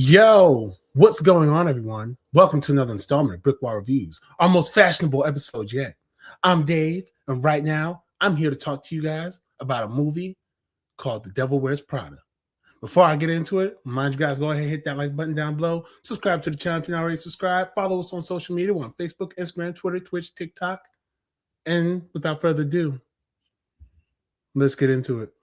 Yo, what's going on, everyone? Welcome to another installment of BrickWall Reviews, our most fashionable episode yet. I'm Dave, and right now, I'm here to talk to you guys about a movie called The Devil Wears Prada. Before I get into it, remind you guys, go ahead and hit that like button down below. Subscribe to the channel if you're not already subscribed. Follow us on social media. We're on Facebook, Instagram, Twitter, Twitch, TikTok. And without further ado, let's get into it.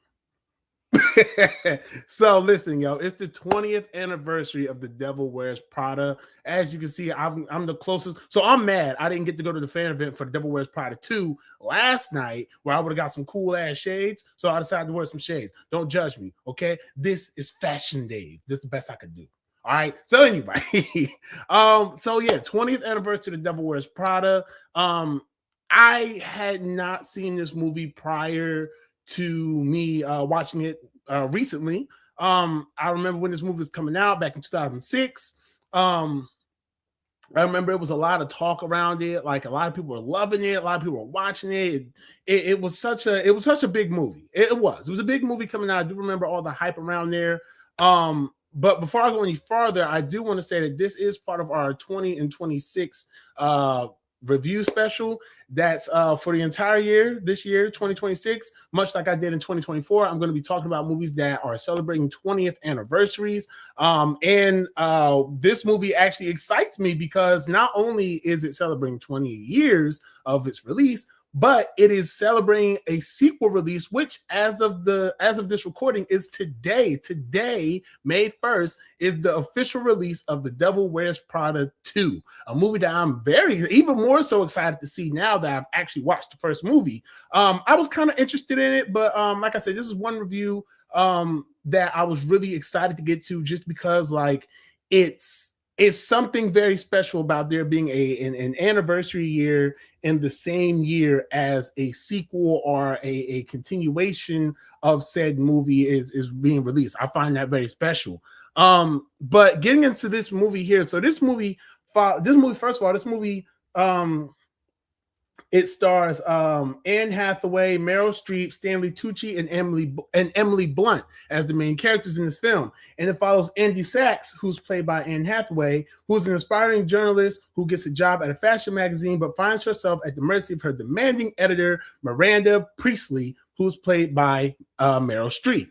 So listen, yo, it's the 20th anniversary of The Devil Wears Prada. As you can see, I'm the closest. So I'm mad I didn't get to go to the fan event for The Devil Wears Prada 2 last night, where I would have got some cool ass shades. So I decided to wear some shades. Don't judge me, okay? This is Fashion Dave. This is the best I could do. All right. So anyway, so yeah, 20th anniversary of The Devil Wears Prada. I had not seen this movie prior to me watching it recently. I remember when this movie was coming out back in 2006. I remember it was a lot of talk around it. Like, a lot of people were loving it. A lot of people were watching it. It was such a big movie. It was a big movie coming out. I do remember all the hype around there. But before I go any farther, I do want to say that this is part of our 20 and 26 review special. That's for the entire year, this year, 2026. Much like I did in 2024, I'm going to be talking about movies that are celebrating 20th anniversaries. And this movie actually excites me because not only is it celebrating 20 years of its release, but it is celebrating a sequel release, which as of this recording is today. Today, May 1st, is the official release of The Devil Wears Prada 2, a movie that I'm even more so excited to see now that I've actually watched the first movie. I was kind of interested in it, but like I said, this is one review that I was really excited to get to, just because like it's something very special about there being an anniversary year in the same year as a sequel or a continuation of said movie is being released. I find that very special. But getting into this movie here, so this movie, first of all, this movie, it stars Anne Hathaway, Meryl Streep, Stanley Tucci, and Emily Blunt as the main characters in this film. And it follows Andy Sachs, who's played by Anne Hathaway, who's an aspiring journalist who gets a job at a fashion magazine, but finds herself at the mercy of her demanding editor, Miranda Priestley, who's played by Meryl Streep.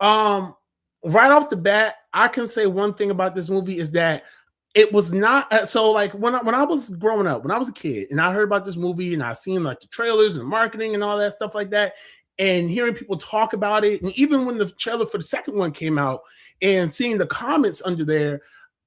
Right off the bat, I can say one thing about this movie is that it was not so like when I was growing up, when I was a kid, and I heard about this movie and I seen like the trailers and marketing and all that stuff like that, and hearing people talk about it, and even when the trailer for the second one came out and seeing the comments under there,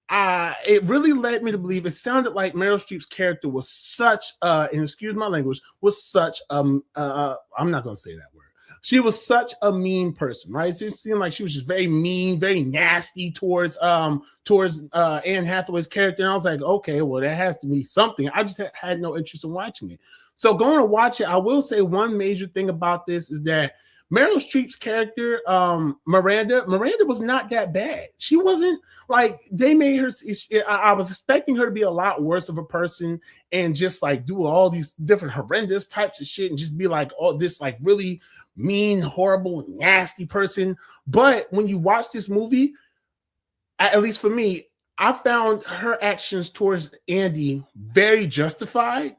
it really led me to believe it sounded like Meryl Streep's character was such and excuse my language, was such I'm not gonna say that word. She was such a mean person, right? It seemed like she was just very mean, very nasty towards Anne Hathaway's character. And I was like, okay, well, that has to be something. I just had no interest in watching it. So going to watch it, I will say one major thing about this is that Meryl Streep's character, Miranda was not that bad. She wasn't like, they made her, I was expecting her to be a lot worse of a person and just like do all these different horrendous types of shit and just be like, oh, this like really mean, horrible, nasty person. But when you watch this movie, at least for me, I found her actions towards Andy very justified,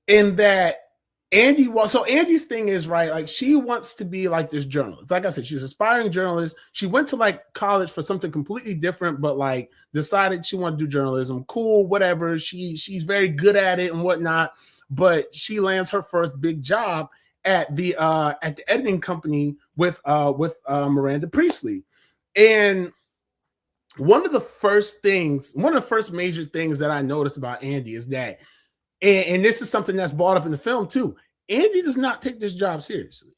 in that Andy's thing is, right, like she wants to be like this journalist. Like I said, she's an aspiring journalist. She went to like college for something completely different, but like decided she wanted to do journalism. Cool, whatever. She's very good at it and whatnot, but she lands her first big job at the editing company with Miranda Priestley. And one of the first major things that I noticed about Andy is that, and this is something that's brought up in the film too, Andy does not take this job seriously.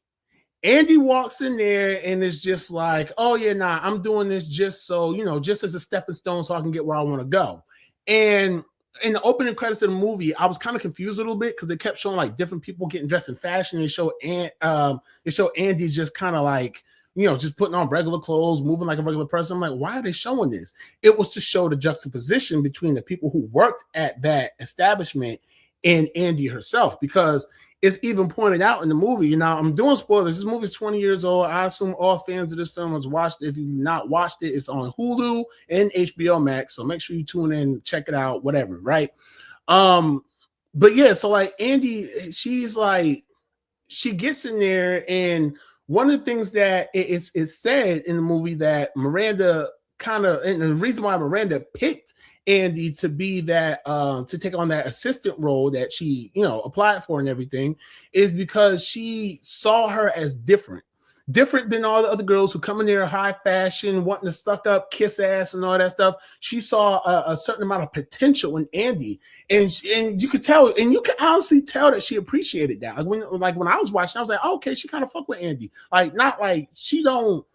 Andy walks in there and is just like, oh yeah, nah, I'm doing this just so, just as a stepping stone so I can get where I want to go. And in the opening credits of the movie, I was kind of confused a little bit because they kept showing like different people getting dressed in fashion. They show Andy just kind of like, just putting on regular clothes, moving like a regular person. I'm like, why are they showing this? It was to show the juxtaposition between the people who worked at that establishment and Andy herself, because it's even pointed out in the movie. Now, I'm doing spoilers. This movie's 20 years old. I assume all fans of this film has watched it. If you've not watched it, it's on Hulu and HBO Max. So make sure you tune in, check it out, whatever, right? But yeah, so like Andy, she's like, she gets in there, and one of the things that it's said in the movie that Miranda kind of, and the reason why Miranda picked Andy to be that to take on that assistant role that she, you know, applied for and everything, is because she saw her as different than all the other girls who come in there high fashion, wanting to suck up, kiss ass, and all that stuff. She saw a certain amount of potential in Andy, and you could tell, and you could honestly tell that she appreciated that. Like when I was watching, I was like, oh, okay, she kind of fuck with Andy. Like, not like she don't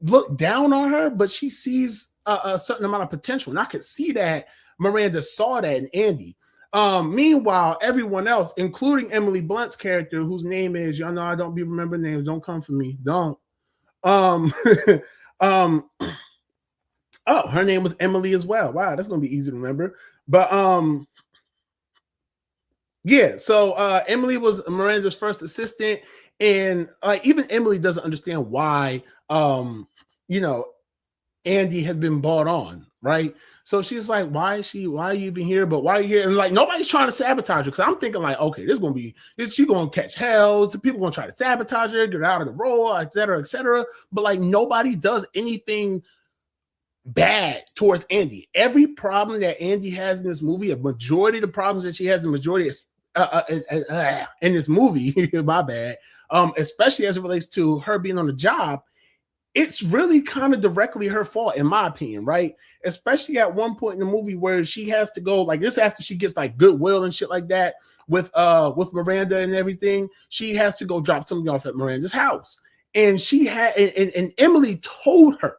look down on her, but she sees a certain amount of potential, and I could see that Miranda saw that in Andy. Meanwhile, everyone else, including Emily Blunt's character, whose name is, y'all know I don't be remembering names, don't come for me, don't. Oh, her name was Emily as well. Wow, that's gonna be easy to remember. But yeah, so Emily was Miranda's first assistant, and like even Emily doesn't understand why you know, Andy has been bought on, right? So she's like, why are you even here? But why are you here? And like, nobody's trying to sabotage her. Cause I'm thinking like, okay, she gonna catch hell. So people gonna try to sabotage her, get her out of the role, et cetera, et cetera. But like, nobody does anything bad towards Andy. Every problem that Andy has in this movie, a majority of the problems that she has, the majority is in this movie, my bad, especially as it relates to her being on the job, it's really kind of directly her fault, in my opinion, right? Especially at one point in the movie where she has to go, like this after she gets like goodwill and shit like that with Miranda and everything, she has to go drop something off at Miranda's house. And she had and Emily told her,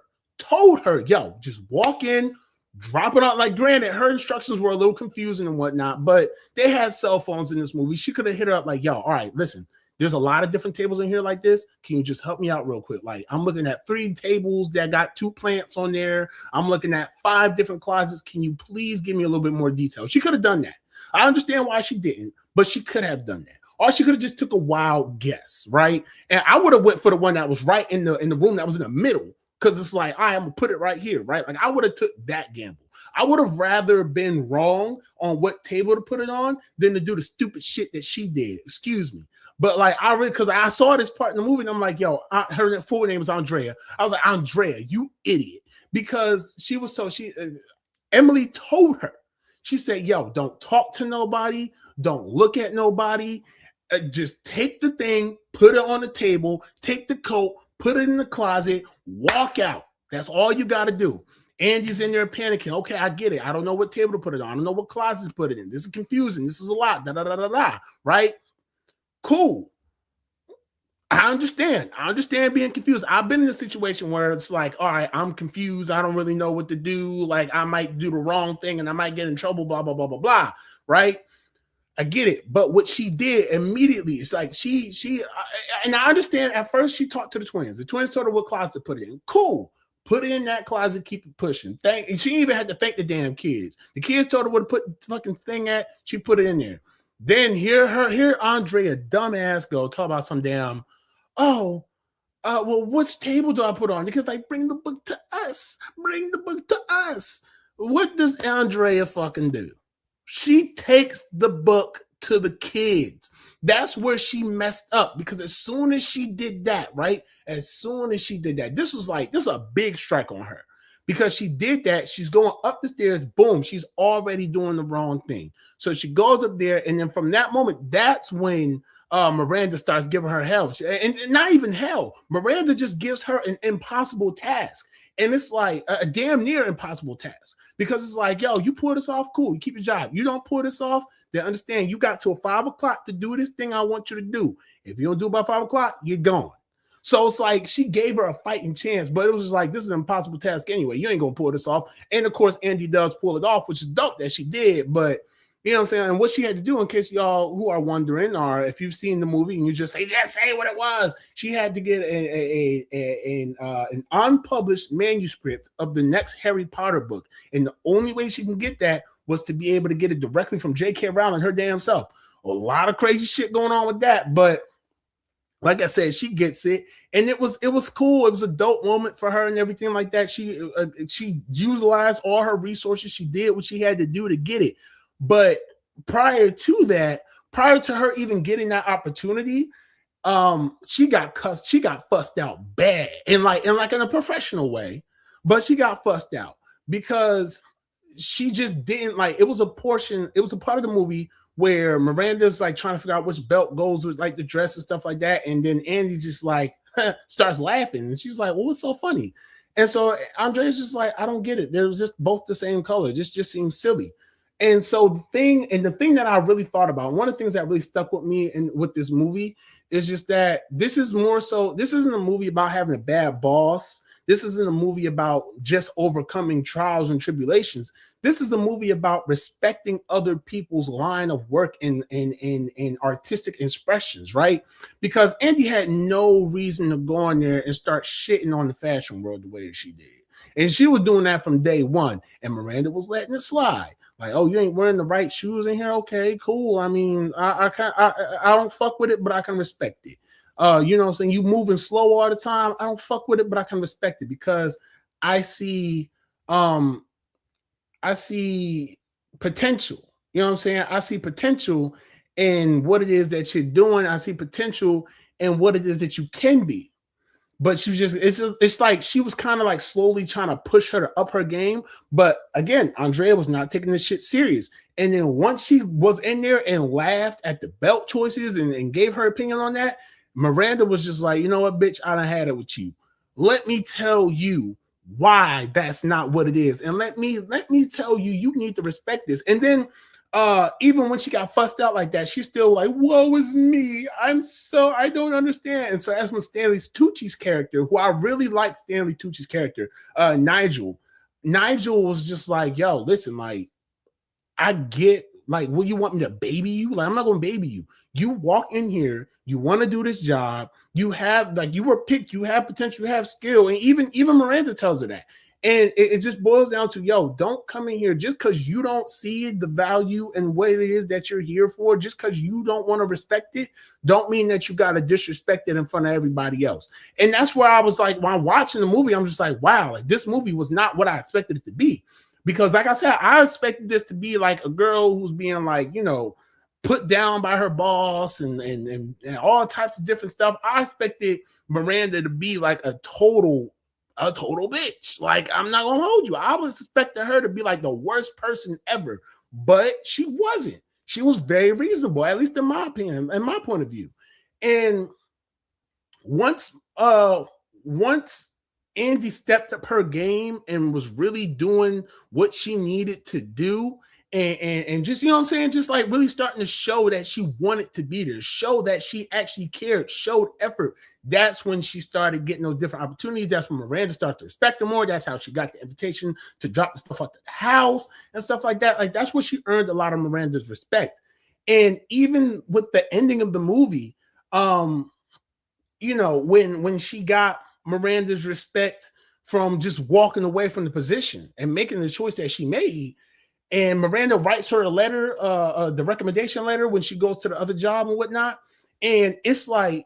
yo, just walk in, drop it out. Like, granted, her instructions were a little confusing and whatnot, but they had cell phones in this movie. She could have hit her up like, yo, all right, listen, there's a lot of different tables in here like this. Can you just help me out real quick? Like, I'm looking at 3 tables that got 2 plants on there. I'm looking at 5 different closets. Can you please give me a little bit more detail? She could have done that. I understand why she didn't, but she could have done that. Or she could have just took a wild guess, right? And I would have went for the one that was right in the room that was in the middle, because it's like, all right, I'm gonna put it right here, right? Like, I would have took that gamble. I would have rather been wrong on what table to put it on than to do the stupid shit that she did. Excuse me. But like, I really, because I saw this part in the movie, and I'm like, yo, her full name is Andrea. I was like, Andrea, you idiot. Because Emily told her, she said, yo, don't talk to nobody. Don't look at nobody. Just take the thing, put it on the table, take the coat, put it in the closet, walk out. That's all you got to do. Andy's in there panicking. Okay, I get it. I don't know what table to put it on. I don't know what closet to put it in. This is confusing. This is a lot. Da da da da da. Right? Cool. I understand. I understand being confused. I've been in a situation where it's like, all right, I'm confused. I don't really know what to do. Like, I might do the wrong thing and I might get in trouble, blah, blah, blah, blah, blah. Right? I get it. But what she did immediately, it's like and I understand at first she talked to the twins. The twins told her what closet to put it in. Cool. Put it in that closet, keep it pushing. And she even had to thank the damn kids. The kids told her where to put the fucking thing at. She put it in there. Then hear Andrea dumbass go talk about some damn, well, which table do I put on? Because like, bring the book to us. Bring the book to us. What does Andrea fucking do? She takes the book to the kids. That's where she messed up, because as soon as she did that, right? As soon as she did that, this is a big strike on her, because she did that. She's going up the stairs. Boom. She's already doing the wrong thing. So she goes up there. And then from that moment, that's when Miranda starts giving her hell. And not even hell. Miranda just gives her an impossible task. And it's like a damn near impossible task, because it's like, yo, you pull this off, cool, you keep your job. You don't pull this off, then understand you got till 5 o'clock to do this thing I want you to do. If you don't do it by 5 o'clock, you're gone. So it's like she gave her a fighting chance, but it was just like, this is an impossible task anyway. You ain't gonna pull this off. And of course, Andy does pull it off, which is dope that she did. But you know what I'm saying? And what she had to do, in case y'all who are wondering, or if you've seen the movie and you just say what it was, she had to get an unpublished manuscript of the next Harry Potter book. And the only way she can get that was to be able to get it directly from J.K. Rowling her damn self. A lot of crazy shit going on with that, but like I said, she gets it, and it was cool. It was a dope moment for her and everything like that. She utilized all her resources. She did what she had to do to get it. But prior to that, prior to her even getting that opportunity, she got cussed. She got fussed out bad, in a professional way. But she got fussed out because she just didn't like. It was a portion. It was a part of the movie where Miranda's like trying to figure out which belt goes with like the dress and stuff like that. And then Andy just like starts laughing. And she's like, well, what's so funny? And so Andrea's just like, I don't get it. They're just both the same color. This just seems silly. And so the thing that I really thought about, one of the things that really stuck with me and with this movie is just that this isn't a movie about having a bad boss. This isn't a movie about just overcoming trials and tribulations. This is a movie about respecting other people's line of work and artistic expressions, right? Because Andy had no reason to go in there and start shitting on the fashion world the way that she did. And she was doing that from day one. And Miranda was letting it slide. Like, oh, you ain't wearing the right shoes in here? Okay, cool. I mean, I don't fuck with it, but I can respect it. You know what I'm saying? You moving slow all the time. I don't fuck with it, but I can respect it because I see potential. You know what I'm saying? I see potential in what it is that you're doing. I see potential in what it is that you can be. But she was just, it's like she was kind of like slowly trying to push her to up her game. But again, Andrea was not taking this shit serious. And then once she was in there and laughed at the belt choices and gave her opinion on that, Miranda was just like, you know what, bitch, I done had it with you. Let me tell you why that's not what it is. And let me tell you, you need to respect this. And then even when she got fussed out like that, she's still like, woe is me. I don't understand. And so that's when Stanley Tucci's character, who I really liked Stanley Tucci's character, Nigel was just like, yo, listen, like, I get, like, will you want me to baby you? Like, I'm not going to baby you. You walk in here, you want to do this job, you have, like, you were picked, you have potential, you have skill. And even Miranda tells her that. And it just boils down to, yo, don't come in here just because you don't see the value and what it is that you're here for. Just because you don't want to respect it, don't mean that you got to disrespect it in front of everybody else. And that's where I was like, when I'm watching the movie, I'm just like, wow, like, this movie was not what I expected it to be. Because like I said, I expected this to be like a girl who's being like, you know, put down by her boss and all types of different stuff. I expected Miranda to be like a total bitch. Like, I'm not gonna hold you. I was expecting her to be like the worst person ever, but she wasn't. She was very reasonable, at least in my opinion, in my point of view. And once Andy stepped up her game and was really doing what she needed to do, and just, you know what I'm saying, just like really starting to show that she wanted to be there, show that she actually cared, showed effort. That's when she started getting those different opportunities. That's when Miranda started to respect her more. That's how she got the invitation to drop the stuff out the house and stuff like that. Like, that's what she earned a lot of Miranda's respect. And even with the ending of the movie, you know, when she got Miranda's respect from just walking away from the position and making the choice that she made, and Miranda writes her a letter, the recommendation letter, when she goes to the other job and whatnot. And it's like,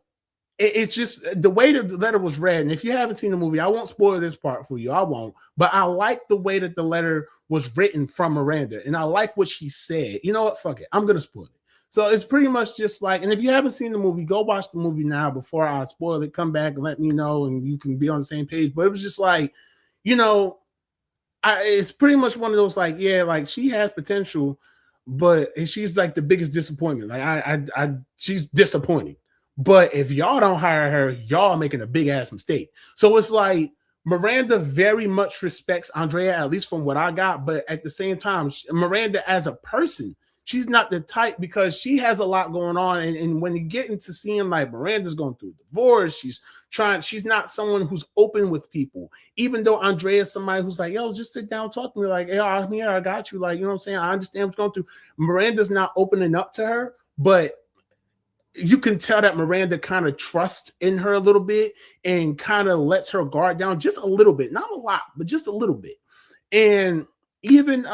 it's just the way that the letter was read. And if you haven't seen the movie, I won't spoil this part for you. I won't. But I like the way that the letter was written from Miranda. And I like what she said. You know what? Fuck it. I'm going to spoil it. So it's pretty much just like, and if you haven't seen the movie, go watch the movie now before I spoil it. Come back and let me know, and you can be on the same page. But it was just like, you know, it's pretty much one of those, like, yeah, like, she has potential, but she's like the biggest disappointment. Like, she's disappointing. But if y'all don't hire her, y'all making a big ass mistake. So it's like Miranda very much respects Andrea, at least from what I got. But at the same time, Miranda as a person, she's not the type, because she has a lot going on. And when you get into seeing like Miranda's going through a divorce, she's not someone who's open with people. Even though Andrea is somebody who's like, yo, just sit down, talk to me. Like, hey, I'm here, I got you. Like, you know what I'm saying? I understand what's going through. Miranda's not opening up to her, but you can tell that Miranda kind of trusts in her a little bit and kind of lets her guard down just a little bit, not a lot, but just a little bit. And even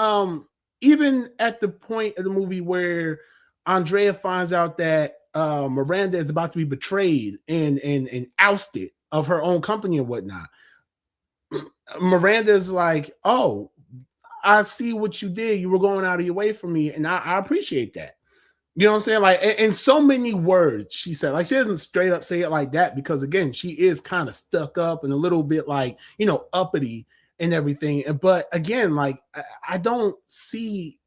even at the point of the movie where Andrea finds out that Miranda is about to be betrayed and ousted of her own company and whatnot, Miranda's like, "Oh, I see what you did. You were going out of your way for me, and I appreciate that." You know what I'm saying? Like, in so many words, she said, like, she doesn't straight up say it like that because, again, she is kind of stuck up and a little bit like, uppity and everything. But again, like, I don't see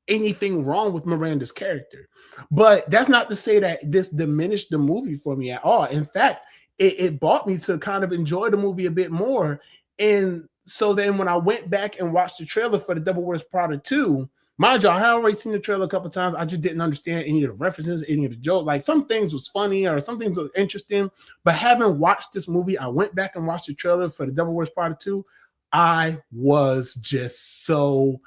anything wrong with Miranda's character. But that's not to say that this diminished the movie for me at all. In fact, it brought me to kind of enjoy the movie a bit more. And so then when I went back and watched the trailer for The Devil Wears Prada 2, mind you, I had already seen the trailer a couple times. I just didn't understand any of the references, any of the jokes. Like, some things was funny or some things was interesting. But having watched this movie, I went back and watched the trailer for The Devil Wears Prada 2. I was just so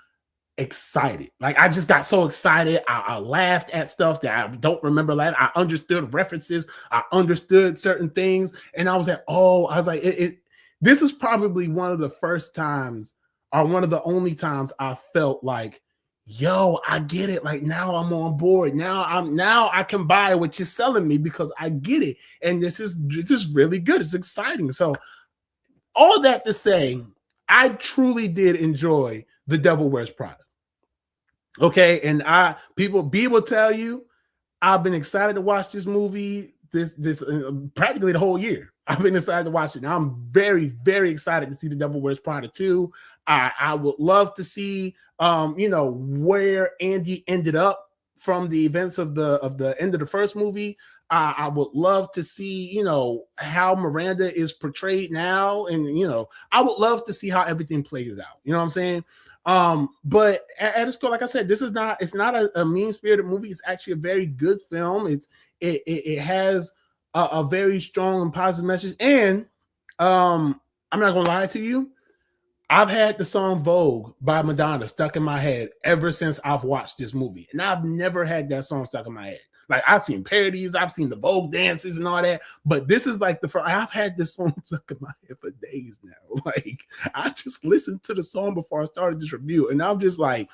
excited. Like, I just got so excited. I laughed at stuff that I don't remember laughing. I understood references. I understood certain things. And I was like, this is probably one of the first times or one of the only times I felt like, yo, I get it. Like, now I'm on board. Now I can buy what you're selling me because I get it. And this is really good. It's exciting. So all that to say, I truly did enjoy The Devil Wears Prada. Okay, and people will tell you I've been excited to watch this movie this practically the whole year. I've been excited to watch it. Now I'm very, very excited to see The Devil Wears Prada 2. I would love to see where Andy ended up from the events of the end of the first movie. I would love to see, how Miranda is portrayed now. And, I would love to see how everything plays out. You know what I'm saying? But at its core, like I said, it's not a mean-spirited movie. It's actually a very good film. It has a very strong and positive message. And I'm not gonna lie to you, I've had the song Vogue by Madonna stuck in my head ever since I've watched this movie. And I've never had that song stuck in my head. Like, I've seen parodies, I've seen the Vogue dances and all that, but this is like the first. I've had this song stuck in my head for days now. Like, I just listened to the song before I started this review, and I'm just like,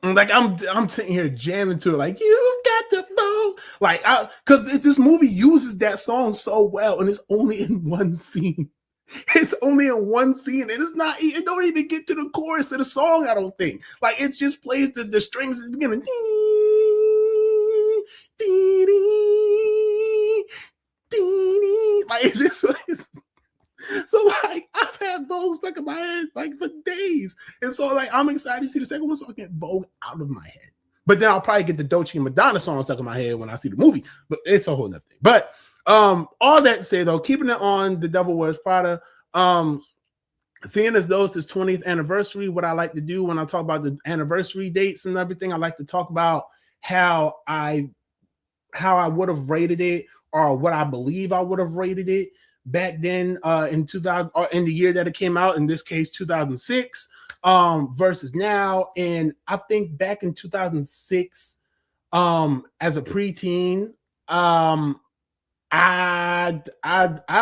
like I'm sitting here jamming to it, like, you've got to Vogue, like, because this movie uses that song so well, and it's only in one scene. It's only in one scene, and it don't even get to the chorus of the song, I don't think. Like, it just plays the strings at the beginning. Like, it's just so, like, I've had Vogue stuck in my head like for days. And so, like, I'm excited to see the second one so I get Vogue out of my head. But then I'll probably get the Dolce and Madonna song stuck in my head when I see the movie. But it's a whole nother thing. But all that to say, though, keeping it on The Devil Wears Prada, seeing as though it's this 20th anniversary, what I like to do when I talk about the anniversary dates and everything, I like to talk about how I would have rated it, or what I believe I would have rated it back then in 2000, or in the year that it came out, in this case 2006, versus now. And I think back in 2006, as a preteen, I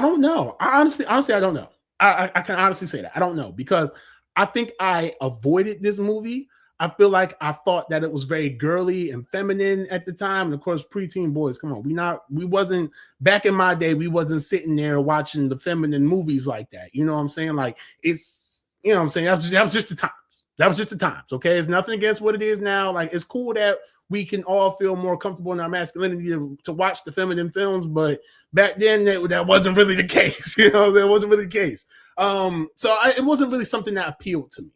don't know. I honestly I don't know. I can honestly say that I don't know, because I think I avoided this movie. I feel like I thought that it was very girly and feminine at the time. And of course, preteen boys, come on, we wasn't back in my day. We wasn't sitting there watching the feminine movies like that. You know what I'm saying? Like, it's, you know what I'm saying? That was just the times. That was just the times. Okay, it's nothing against what it is now. Like, it's cool that we can all feel more comfortable in our masculinity to watch the feminine films, but back then that wasn't really the case. You know, that wasn't really the case. It wasn't really something that appealed to me.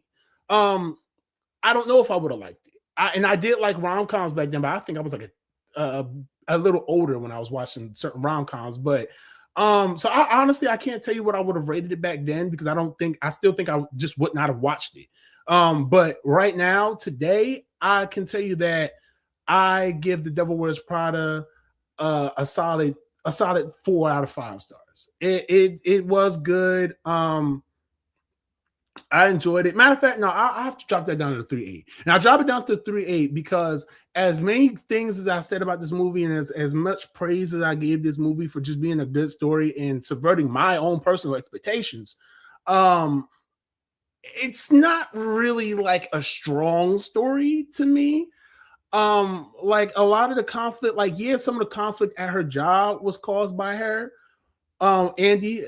I don't know if I would have liked it. I did like rom-coms back then, but I think I was like a little older when I was watching certain rom-coms. But so I can't tell you what I would have rated it back then, because I still think I just would not have watched it. But right now, today, I can tell you that I give The Devil Wears Prada a solid 4 out of 5 stars. It was good. I enjoyed it. Matter of fact, no, I have to drop that down to 3.8. And I drop it down to 3.8 because as many things as I said about this movie, and as much praise as I gave this movie for just being a good story and subverting my own personal expectations, Um, it's not really like a strong story to me. Like a lot of the conflict, like yeah, some of the conflict at her job was caused by her, Andy,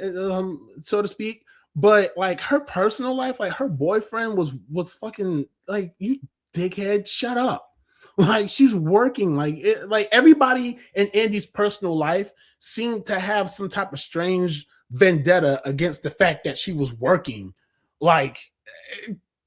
so to speak. But like her personal life, like her boyfriend was fucking like, you dickhead, shut up. Like she's working, like like everybody in Andy's personal life seemed to have some type of strange vendetta against the fact that she was working. Like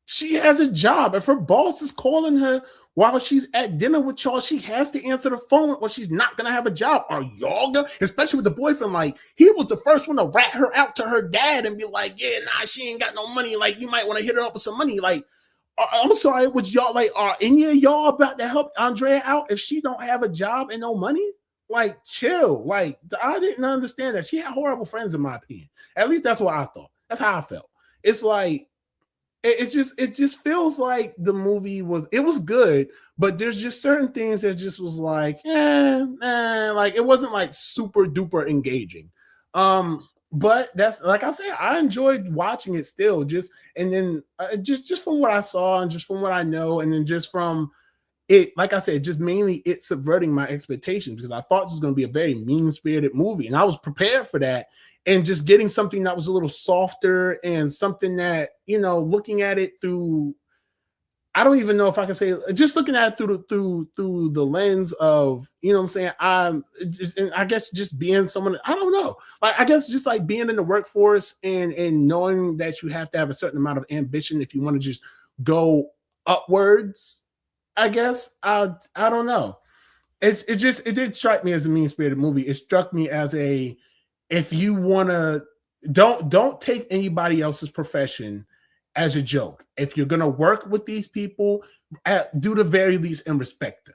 she has a job. If her boss is calling her while she's at dinner with y'all, she has to answer the phone or she's not gonna have a job. Are y'all gonna, especially with the boyfriend, like he was the first one to rat her out to her dad and be like, yeah, nah, she ain't got no money. Like you might want to hit her up with some money. Like, I'm sorry, would y'all like, are any of y'all about to help Andrea out if she don't have a job and no money? Like, chill. Like, I didn't understand that. She had horrible friends, in my opinion. At least that's what I thought. That's how I felt. It's like it just feels like the movie was good, but there's just certain things that just was like, like it wasn't like super duper engaging. But that's, like I said, I enjoyed watching it still. Just and then just from what I saw and just from what I know, and then just from it, like I said, just mainly it subverting my expectations, because I thought this was going to be a very mean spirited movie, and I was prepared for that. And just getting something that was a little softer and something that, you know, looking at it through, I don't even know if I can say, just looking at it through the lens of, you know what I'm saying, and I guess just being someone, I don't know, like I guess just like being in the workforce and knowing that you have to have a certain amount of ambition if you want to just go upwards. I guess I don't know. It did strike me as a mean spirited movie. It struck me as a, if you want to, don't take anybody else's profession as a joke. If you're going to work with these people, do the very least and respect them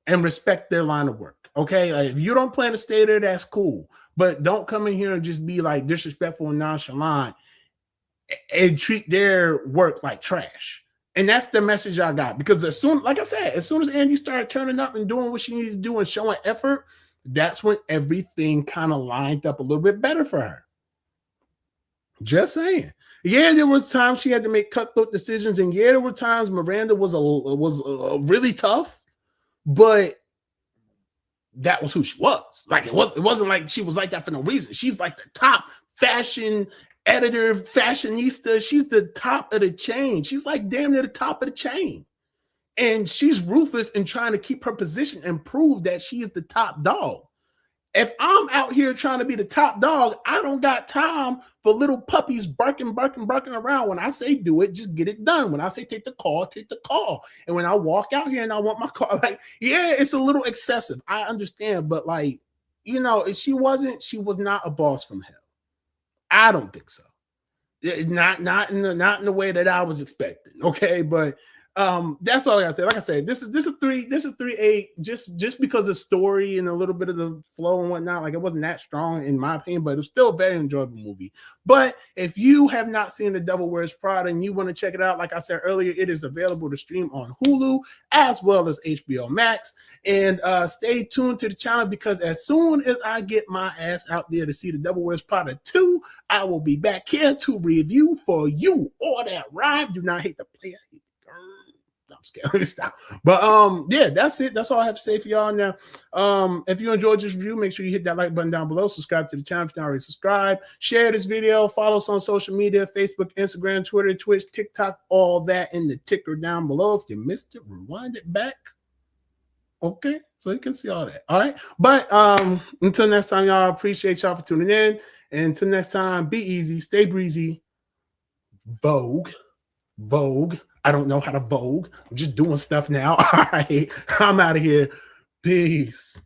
and respect their line of work. Okay, like, if you don't plan to stay there, that's cool, but don't come in here and just be like disrespectful and nonchalant and treat their work like trash. And that's the message I got, because as soon, like I said, as soon as Andy started turning up and doing what she needed to do and showing effort, that's when everything kind of lined up a little bit better for her. Just saying. Yeah, there were times she had to make cutthroat decisions, and yeah, there were times Miranda was really tough, but that was who she was. Like it wasn't like she was like that for no reason. She's like the top fashion editor, fashionista. She's the top of the chain. She's like damn near the top of the chain. And she's ruthless in trying to keep her position and prove that she is the top dog. If I'm out here trying to be the top dog, I don't got time for little puppies barking around. When I say do it, just get it done. When I say take the call, take the call. And when I walk out here and I want my car, like, yeah, it's a little excessive. I understand, but like, you know, she was not a boss from hell. I don't think so. Not in the way that I was expecting. Okay, but that's all I gotta say. Like I said, this is a 3.8, just because the story and a little bit of the flow and whatnot. Like it wasn't that strong in my opinion, but it was still a very enjoyable movie. But if you have not seen The Devil Wears Prada and you want to check it out, like I said earlier, it is available to stream on Hulu as well as HBO Max. And stay tuned to the channel, because as soon as I get my ass out there to see The Devil Wears Prada 2, I will be back here to review for you. All that rhyme. Do not hate the player. I'm scared to stop. But yeah, that's it. That's all I have to say for y'all now. If you enjoyed this review, make sure you hit that like button down below. Subscribe to the channel if you already subscribe. Share this video. Follow us on social media: Facebook, Instagram, Twitter, Twitch, TikTok, all that in the ticker down below. If you missed it, rewind it back. Okay, so you can see all that. All right. But until next time, y'all, appreciate y'all for tuning in. And until next time, be easy, stay breezy. Vogue. I don't know how to Vogue. I'm just doing stuff now. All right. I'm out of here. Peace.